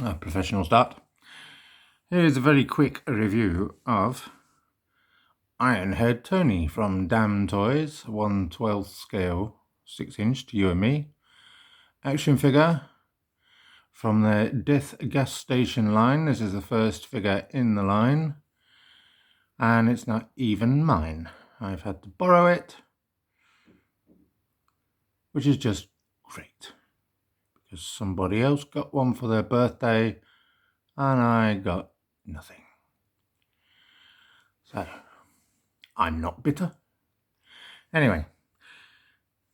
A professional start. Here's a very quick review of Ironhead Tony from Damn Toys, 1/12 scale, 6-inch to you and me. Action figure from the Death Gas Station line. This is the first figure in the line, and it's not even mine. I've had to borrow it, which is just great, because somebody else got one for their birthday and I got nothing. So, I'm not bitter. Anyway,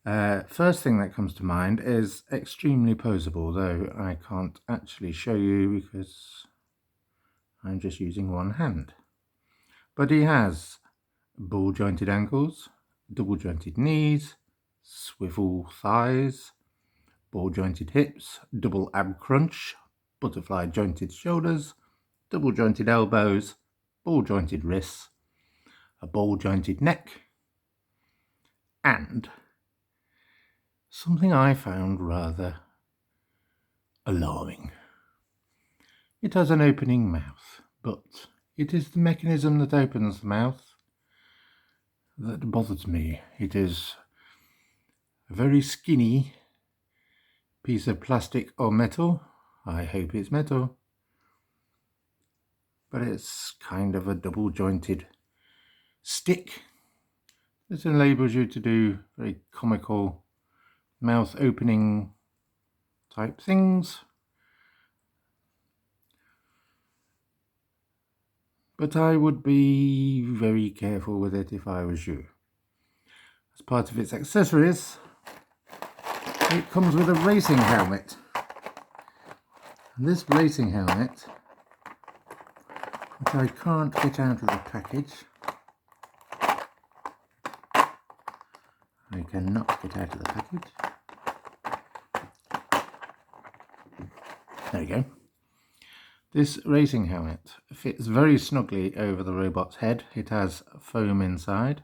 first thing that comes to mind is extremely posable, though I can't actually show you because I'm just using one hand. But he has ball jointed ankles, double jointed knees, swivel thighs, ball jointed hips, double ab crunch, butterfly jointed shoulders, double jointed elbows, ball jointed wrists, a ball jointed neck, and something I found rather alarming. It has an opening mouth, but it is the mechanism that opens the mouth that bothers me. It is a very skinny piece of plastic or metal. I hope it's metal. But it's kind of a double jointed stick that enables you to do very comical mouth opening type things. But I would be very careful with it if I was you. As part of its accessories, it comes with a racing helmet. And this racing helmet, which I can't get out of the package, I cannot get out of the package. There we go. This racing helmet fits very snugly over the robot's head. It has foam inside.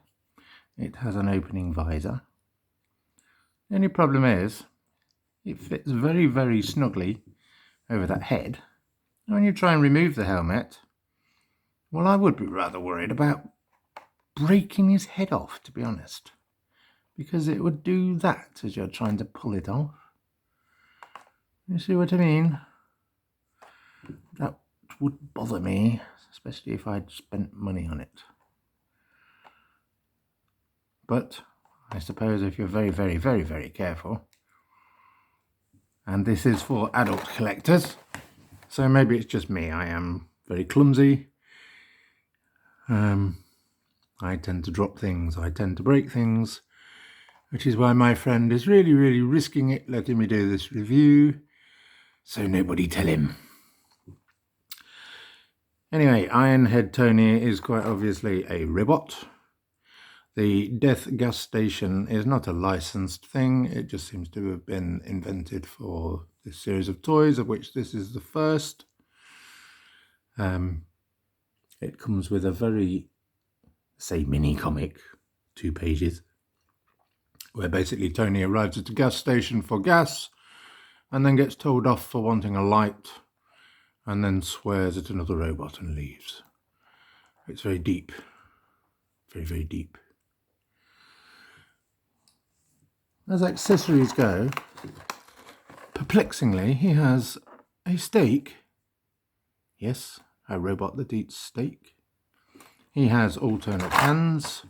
It has an opening visor. The only problem is it fits very, very snugly over that head. And when you try and remove the helmet, well, I would be rather worried about breaking his head off, to be honest, because it would do that as you're trying to pull it off. You see what I mean? That would bother me, especially if I'd spent money on it. But I suppose if you're very, very, very, very careful, and this is for adult collectors, so maybe it's just me. I am very clumsy. I tend to drop things. I tend to break things, which is why my friend is really, really risking it, letting me do this review, so nobody tell him. Anyway, Ironhead Tony is quite obviously a robot. The Death Gas Station is not a licensed thing. It just seems to have been invented for this series of toys, of which this is the first. It comes with a very, say, mini comic, 2 pages, where basically Tony arrives at a gas station for gas and then gets told off for wanting a light, and then swears at another robot and leaves. It's very deep. Very, very deep. As accessories go, perplexingly, he has a steak. Yes, a robot that eats steak. He has alternate hands,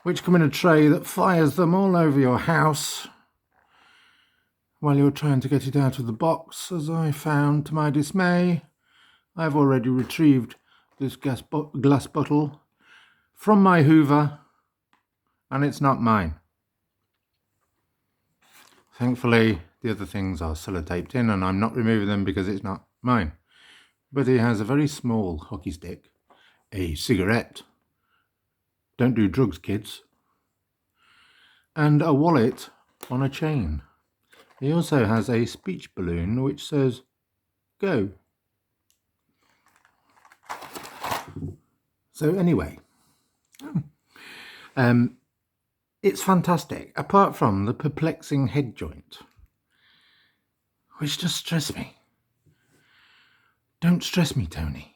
which come in a tray that fires them all over your house while you're trying to get it out of the box. As I found to my dismay, I've already retrieved this glass bottle from my Hoover, and it's not mine. Thankfully, the other things are sellotaped in, and I'm not removing them because it's not mine. But he has a very small hockey stick, a cigarette, don't do drugs, kids, and a wallet on a chain. He also has a speech balloon which says, "Go." So anyway, it's fantastic, apart from the perplexing head joint. which does stress me. Don't stress me, Tony.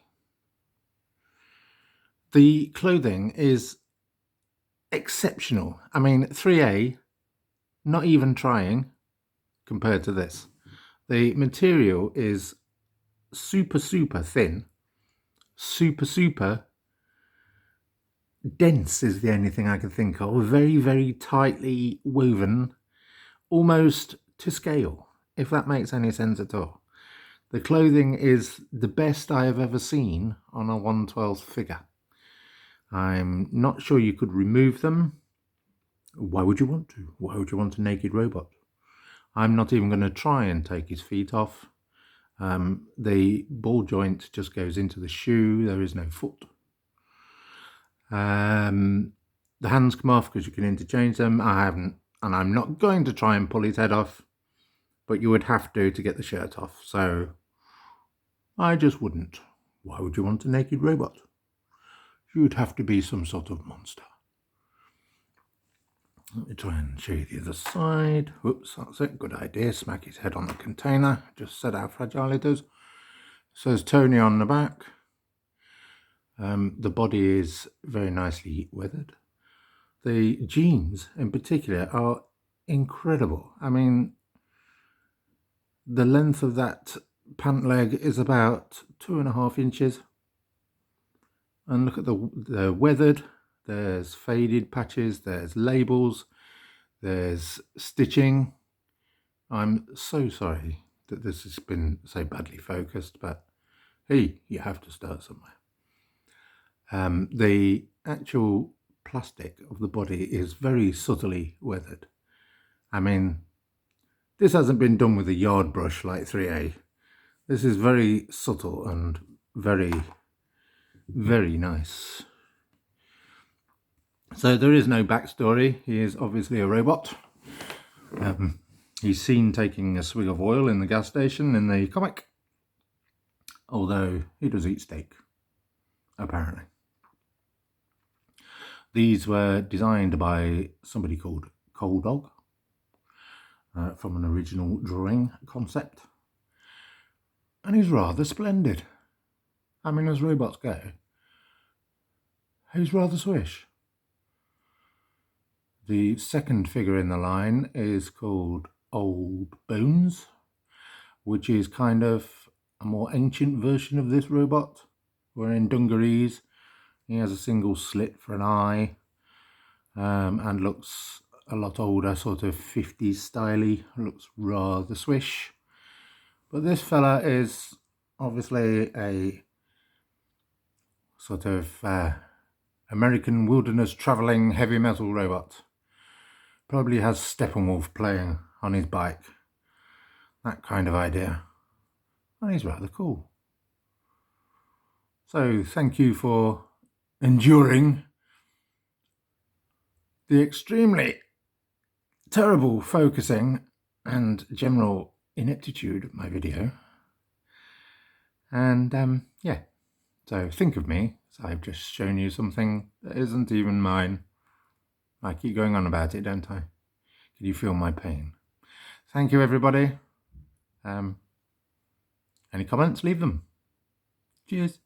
The clothing is exceptional. I mean, 3A, not even trying compared to this. The material is super thin, super dense is the only thing I can think of. Very tightly woven, almost to scale, if that makes any sense at all. The clothing is the best I have ever seen on a 1/12 figure. I'm not sure you could remove them. Why would you want to? Why would you want a naked robot? I'm not even going to try and take his feet off. The ball joint just goes into the shoe. There is no foot. The hands come off because you can interchange them. I haven't, and I'm not going to try and pull his head off, but you would have to get the shirt off. So I just wouldn't. Why would you want a naked robot? You'd have to be some sort of monster. Let me try and show you the other side. Whoops, that's it. Good idea. Smack his head on the container. Just said how fragile it is. It says Tony on the back. The body is very nicely weathered. The jeans in particular are incredible. I mean, the length of that pant leg is about 2.5 inches. And look at the weathered. There's faded patches, there's labels, there's stitching. I'm so sorry that this has been so badly focused, but hey, you have to start somewhere. The actual plastic of the body is very subtly weathered. I mean, this hasn't been done with a yard brush like 3A. This is very subtle and very nice. So there is no backstory. He is obviously a robot. He's seen taking a swig of oil in the gas station in the comic, although he does eat steak, apparently. These were designed by somebody called Coal Dog from an original drawing concept, and he's rather splendid. I mean, as robots go, he's rather swish. The second figure in the line is called Old Bones, which is kind of a more ancient version of this robot. Wearing dungarees. He has a single slit for an eye, and looks a lot older, sort of 50s styly, looks rather swish. But this fella is obviously a sort of American wilderness travelling heavy metal robot. Probably has Steppenwolf playing on his bike. That kind of idea. And he's rather cool. So thank you for enduring the extremely terrible focusing and general ineptitude of my video. And yeah, so think of me as I've just shown you something that isn't even mine. I keep going on about it, don't I? Can you feel my pain? Thank you, everybody. Any comments? Leave them. Cheers.